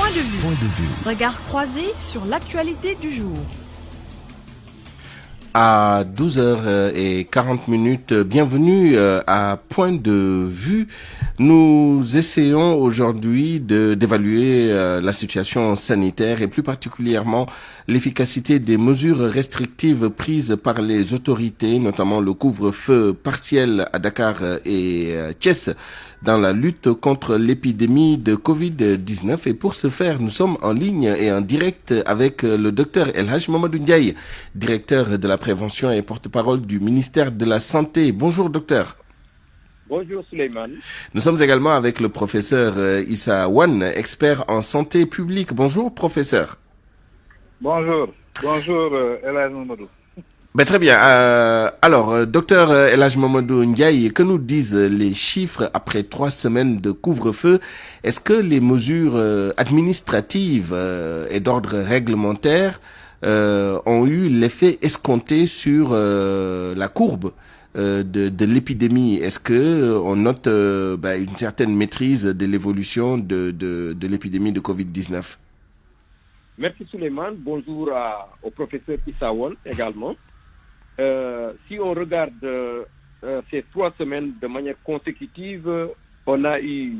Point de vue. Regard croisé sur l'actualité du jour. À 12h40, bienvenue à Point de vue. Nous essayons aujourd'hui d'évaluer la situation sanitaire et plus particulièrement l'efficacité des mesures restrictives prises par les autorités, notamment le couvre-feu partiel à Dakar et Thiès, dans la lutte contre l'épidémie de Covid-19. Et pour ce faire, nous sommes en ligne et en direct avec le docteur El Hadj Mamadou Ndiaye, directeur de la prévention et porte-parole du ministère de la Santé. Bonjour docteur. Bonjour Souleymane. Nous sommes également avec le professeur Issa Wan, expert en santé publique. Bonjour professeur. Bonjour El Hadj Mamadou. Très bien. Alors, docteur El Hadj Mamadou Ndiaye, que nous disent les chiffres après 3 semaines de couvre-feu? Est-ce que les mesures administratives et d'ordre réglementaire ont eu l'effet escompté sur la courbe de l'épidémie? Est-ce que on note une certaine maîtrise de l'évolution de l'épidémie de Covid-19? Merci Souleymane. Bonjour au professeur Issa Wan également. Si on regarde ces 3 semaines de manière consécutive, on a eu,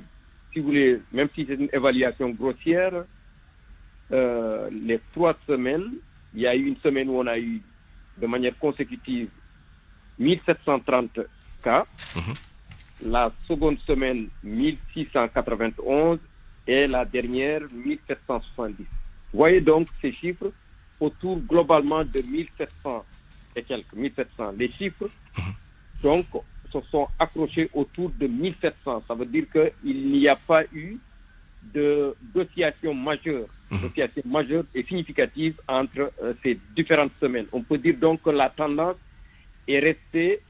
si vous voulez, même si c'est une évaluation grossière, les 3 semaines, il y a eu une semaine où on a eu de manière consécutive 1730 cas, la seconde semaine 1691 et la dernière 1770. Vous voyez donc ces chiffres autour globalement de 1700 et quelques, 1700. Les chiffres donc se sont accrochés autour de 1700. Ça veut dire qu'il n'y a pas eu d'oscillation majeure et significative entre ces différentes semaines. On peut dire donc que la tendance est restée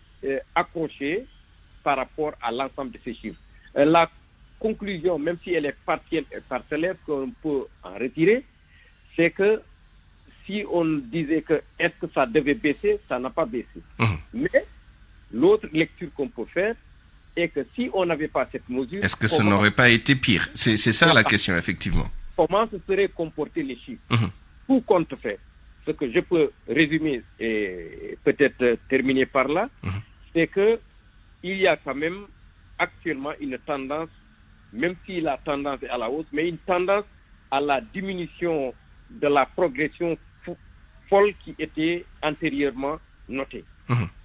accrochée par rapport à l'ensemble de ces chiffres. La conclusion, même si elle est partielle et parcellaire, qu'on peut en retirer, c'est que si on disait que est-ce que ça devait baisser, ça n'a pas baissé. Mais l'autre lecture qu'on peut faire est que si on n'avait pas cette mesure... Est-ce que ça n'aurait pas été pire? C'est ça la question, effectivement. Comment se seraient comportés les chiffres? Tout compte fait. Ce que je peux résumer et peut-être terminer par là, c'est que il y a quand même actuellement une tendance, même si la tendance est à la hausse, mais une tendance à la diminution de la progression folle qui était antérieurement notée.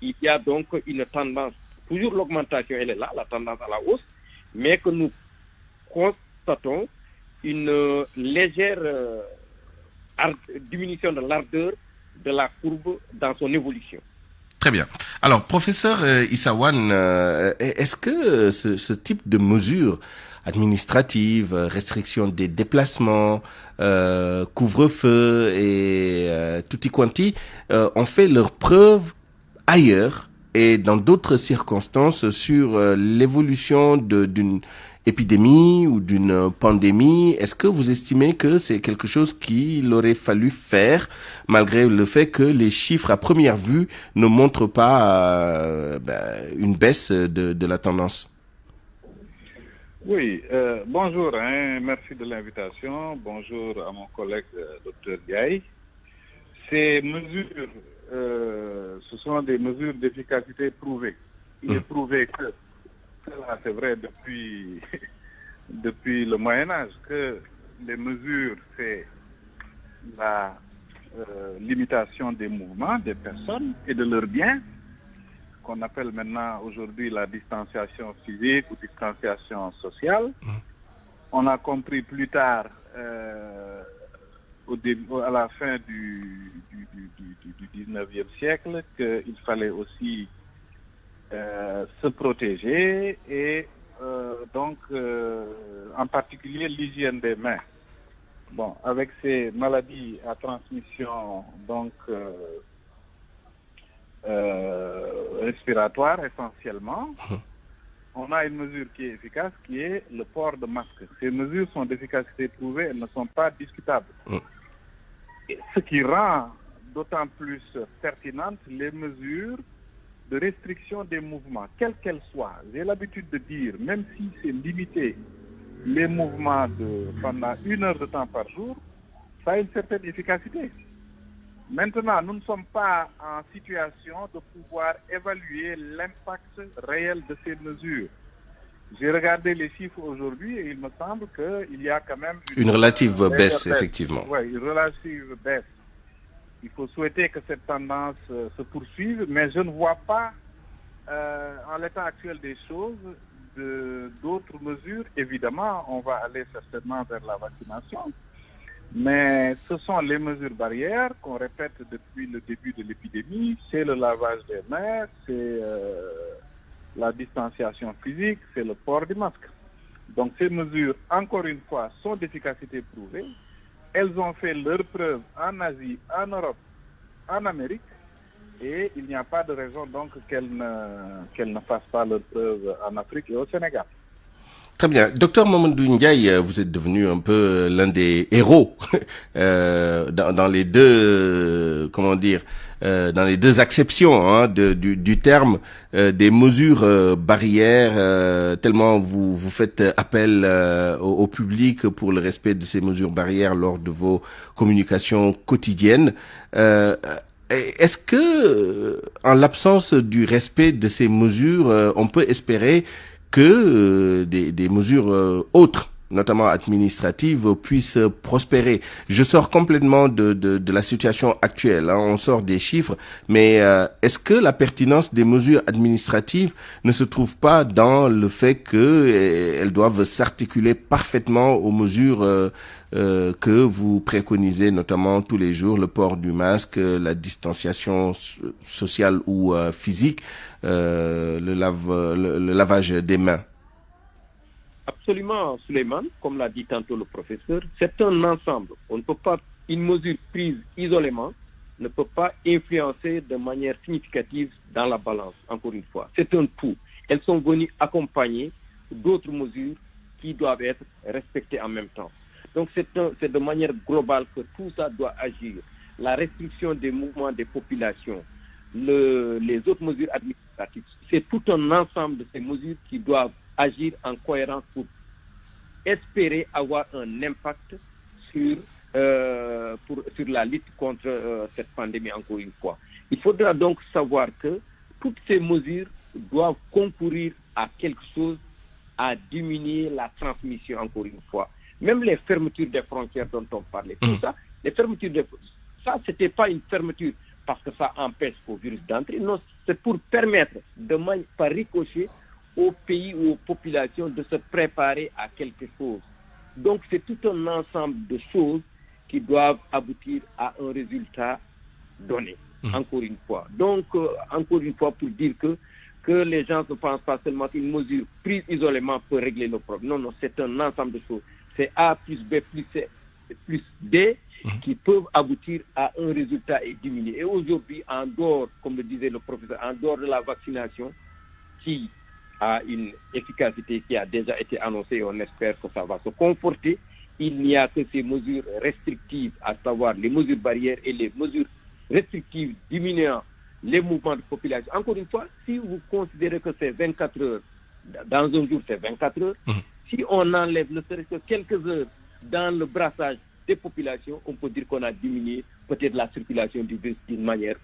Il y a donc une tendance, toujours l'augmentation elle est là, la tendance à la hausse, mais que nous constatons une légère diminution de l'ardeur de la courbe dans son évolution. Très bien. Alors, professeur Issa Wan, est-ce que ce type de mesures administratives, restriction des déplacements, couvre-feu et tutti quanti ont fait leur preuve ailleurs et dans d'autres circonstances sur l'évolution d'une épidémie ou d'une pandémie? Est-ce que vous estimez que c'est quelque chose qu'il aurait fallu faire malgré le fait que les chiffres à première vue ne montrent pas une baisse de la tendance? Oui, bonjour, merci de l'invitation. Bonjour à mon collègue Dr Ndiaye. Ces mesures, ce sont des mesures d'efficacité prouvées. Il est prouvé que cela, c'est vrai depuis le Moyen-Âge, que les mesures, c'est la limitation des mouvements des personnes et de leurs biens, qu'on appelle maintenant aujourd'hui la distanciation physique ou distanciation sociale. On a compris plus tard, à la fin du 19e siècle, qu'il fallait aussi se protéger et donc en particulier l'hygiène des mains. Bon, avec ces maladies à transmission donc respiratoire essentiellement, on a une mesure qui est efficace, qui est le port de masque. Ces mesures sont d'efficacité prouvée, elles ne sont pas discutables. Et ce qui rend d'autant plus pertinentes les mesures de restriction des mouvements, quelles qu'elles soient. J'ai l'habitude de dire, même si c'est limité les mouvements pendant 1 heure de temps par jour, ça a une certaine efficacité. Maintenant, nous ne sommes pas en situation de pouvoir évaluer l'impact réel de ces mesures. J'ai regardé les chiffres aujourd'hui et il me semble qu'il y a quand même une relative baisse, effectivement. Oui, une relative baisse. Il faut souhaiter que cette tendance se poursuive, mais je ne vois pas, en l'état actuel des choses, d'autres mesures. Évidemment, on va aller certainement vers la vaccination, mais ce sont les mesures barrières qu'on répète depuis le début de l'épidémie. C'est le lavage des mains, c'est la distanciation physique, c'est le port du masque. Donc ces mesures, encore une fois, sont d'efficacité prouvée. Elles ont fait leur preuve en Asie, en Europe, en Amérique, et il n'y a pas de raison donc qu'elles ne fassent pas leur preuve en Afrique et au Sénégal. Très bien. Docteur Mamadou Ndiaye, vous êtes devenu un peu l'un des héros dans les deux, dans les deux acceptions du terme, des mesures barrières, tellement vous faites appel au public pour le respect de ces mesures barrières lors de vos communications quotidiennes. Est-ce que, en l'absence du respect de ces mesures, on peut espérer que des mesures autres, notamment administratives, puissent prospérer? Je sors complètement de la situation actuelle, on sort des chiffres, mais est-ce que la pertinence des mesures administratives ne se trouve pas dans le fait qu'elles doivent s'articuler parfaitement aux mesures que vous préconisez, notamment tous les jours, le port du masque, la distanciation sociale ou physique, le lavage des mains? Absolument, Souleymane, comme l'a dit tantôt le professeur, c'est un ensemble. On ne peut pas, une mesure prise isolément ne peut pas influencer de manière significative dans la balance, encore une fois. C'est un tout. Elles sont venues accompagner d'autres mesures qui doivent être respectées en même temps. Donc c'est de manière globale que tout ça doit agir. La restriction des mouvements des populations, les autres mesures administratives, c'est tout un ensemble de ces mesures qui doivent agir en cohérence pour espérer avoir un impact sur la lutte contre cette pandémie, encore une fois. Il faudra donc savoir que toutes ces mesures doivent concourir à quelque chose, à diminuer la transmission, encore une fois. Même les fermetures des frontières dont on parlait, tout ça, les fermetures ça, c'était pas une fermeture parce que ça empêche au virus d'entrer, non, c'est pour permettre, par ricochet, aux pays ou aux populations de se préparer à quelque chose. Donc c'est tout un ensemble de choses qui doivent aboutir à un résultat donné, encore une fois. Donc, encore une fois, pour dire que les gens ne pensent pas seulement qu'une mesure prise isolément peut régler nos problèmes. Non, non, c'est un ensemble de choses. C'est A plus B plus C plus D qui peuvent aboutir à un résultat et diminuer. Et aujourd'hui, en dehors, comme le disait le professeur, en dehors de la vaccination, qui a une efficacité qui a déjà été annoncée, on espère que ça va se conforter, il n'y a que ces mesures restrictives, à savoir les mesures barrières et les mesures restrictives diminuant les mouvements de population. Encore une fois, si vous considérez que c'est 24 heures, dans un jour c'est 24 heures, si on enlève ne serait-ce que quelques heures dans le brassage des populations, on peut dire qu'on a diminué peut-être la circulation du virus d'une manière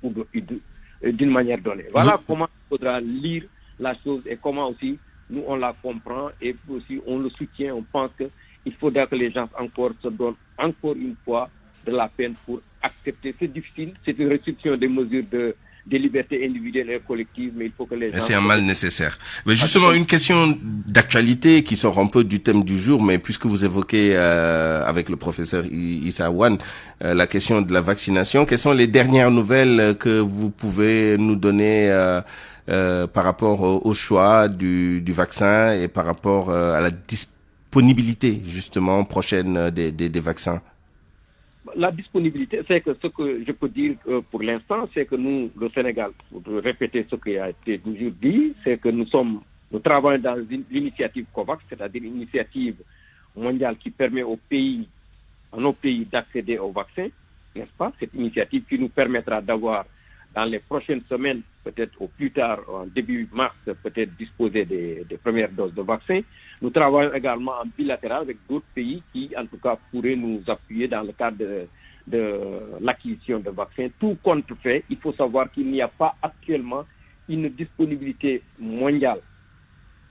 donnée. Voilà comment il faudra lire la chose et comment aussi nous on la comprend et aussi on le soutient. On pense qu'il faudra que les gens encore se donnent encore une fois de la peine pour accepter. C'est difficile, c'est une restriction des mesures des libertés individuelles et collectives, mais il faut que les gens... C'est un mal nécessaire. Mais justement, une question d'actualité qui sort un peu du thème du jour, mais puisque vous évoquez avec le professeur Issa Wan la question de la vaccination, quelles sont les dernières nouvelles que vous pouvez nous donner par rapport au choix du vaccin et par rapport à la disponibilité justement prochaine des vaccins? La disponibilité, c'est que ce que je peux dire pour l'instant, c'est que nous, le Sénégal, pour répéter ce qui a été toujours dit, c'est que nous travaillons dans l'initiative COVAX, c'est-à-dire une initiative mondiale qui permet à nos pays d'accéder au vaccin, n'est-ce pas? Cette initiative qui nous permettra d'avoir dans les prochaines semaines peut-être au plus tard, en début mars, peut-être disposer des premières doses de vaccins. Nous travaillons également en bilatéral avec d'autres pays qui, en tout cas, pourraient nous appuyer dans le cadre de l'acquisition de vaccins. Tout compte fait, il faut savoir qu'il n'y a pas actuellement une disponibilité mondiale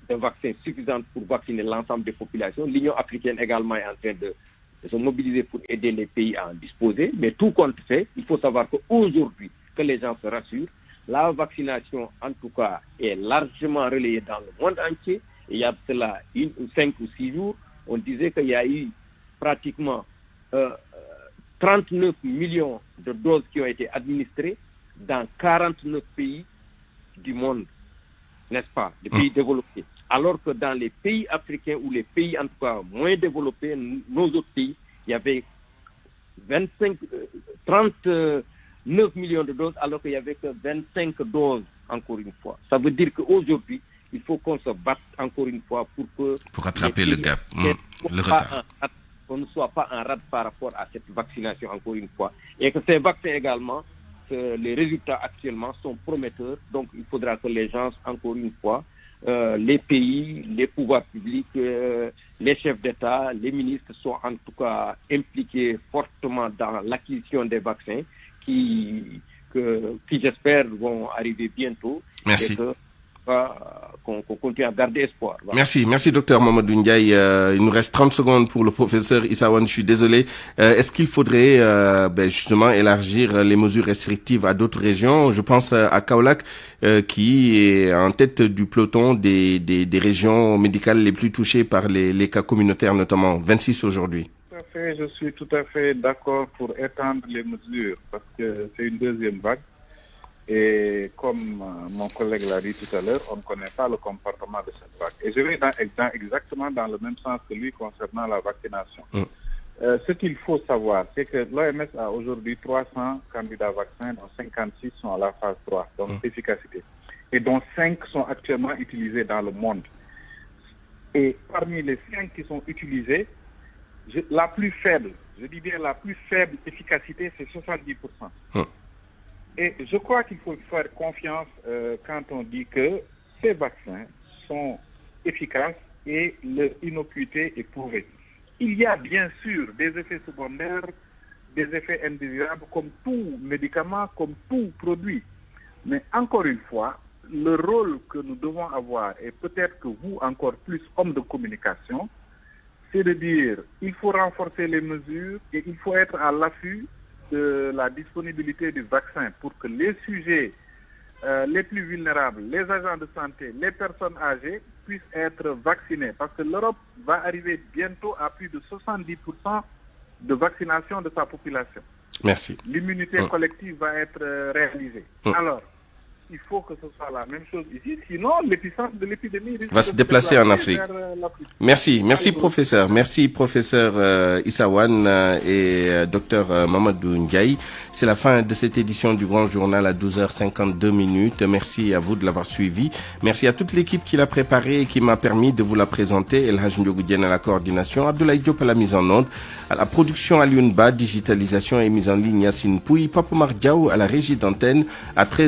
de vaccins suffisante pour vacciner l'ensemble des populations. L'Union africaine également est en train de se mobiliser pour aider les pays à en disposer. Mais tout compte fait, il faut savoir qu'aujourd'hui, que les gens se rassurent, la vaccination, en tout cas, est largement relayée dans le monde entier. Et il y a cela 5 ou 6 jours, on disait qu'il y a eu pratiquement 39 millions de doses qui ont été administrées dans 49 pays du monde, n'est-ce pas, des pays développés. Alors que dans les pays africains ou les pays en tout cas moins développés, nos autres pays, il y avait 39 millions de doses alors qu'il n'y avait que 25 doses encore une fois. Ça veut dire qu'aujourd'hui, il faut qu'on se batte encore une fois pour rattraper le gap, le retard. Qu'on ne soit pas en rade par rapport à cette vaccination encore une fois. Et que ces vaccins également, les résultats actuellement sont prometteurs. Donc il faudra que les gens, encore une fois, les pays, les pouvoirs publics, les chefs d'État, les ministres soient en tout cas impliqués fortement dans l'acquisition des vaccins qui j'espère vont arriver bientôt. Merci. Qu'on continue à garder espoir. Voilà. Merci docteur Mamadou Ndiaye. Il nous reste 30 secondes pour le professeur Issa Wane, je suis désolé. Est-ce qu'il faudrait justement élargir les mesures restrictives à d'autres régions? Je pense à Kaolack qui est en tête du peloton des régions médicales les plus touchées par les cas communautaires, notamment 26 aujourd'hui. Tout à fait, je suis tout à fait d'accord pour étendre les mesures parce que c'est une deuxième vague. Et comme mon collègue l'a dit tout à l'heure, on ne connaît pas le comportement de cette vague. Et je vais exactement dans le même sens que lui concernant la vaccination. Ce qu'il faut savoir, c'est que l'OMS a aujourd'hui 300 candidats vaccins, dont 56 sont à la phase 3, donc efficacité, et dont 5 sont actuellement utilisés dans le monde. Et parmi les 5 qui sont utilisés, la plus faible, je dis bien la plus faible efficacité, c'est 70%. Et je crois qu'il faut faire confiance quand on dit que ces vaccins sont efficaces et leur innocuité est prouvée. Il y a bien sûr des effets secondaires, des effets indésirables comme tout médicament, comme tout produit. Mais encore une fois, le rôle que nous devons avoir, et peut-être que vous encore plus, hommes de communication, c'est de dire il faut renforcer les mesures et il faut être à l'affût de la disponibilité du vaccin pour que les sujets les plus vulnérables, les agents de santé, les personnes âgées puissent être vaccinés. Parce que l'Europe va arriver bientôt à plus de 70% de vaccination de sa population. Merci. L'immunité collective va être réalisée. Alors, il faut que ce soit la même chose ici, sinon l'épicentre de l'épidémie va se déplacer en Afrique. Merci professeur. Merci professeur Issa Wane et docteur Mamadou Ndiaye. C'est la fin de cette édition du Grand Journal à 12h52. Merci à vous de l'avoir suivi. Merci à toute l'équipe qui l'a préparé et qui m'a permis de vous la présenter. El Hadj Ndiogou Diène à la coordination, Abdoulaye Diop à la mise en onde, à la production Alioune Ba, digitalisation et mise en ligne Yassine Pouy, Pape Oumar Diaw à la régie d'antenne à 13h.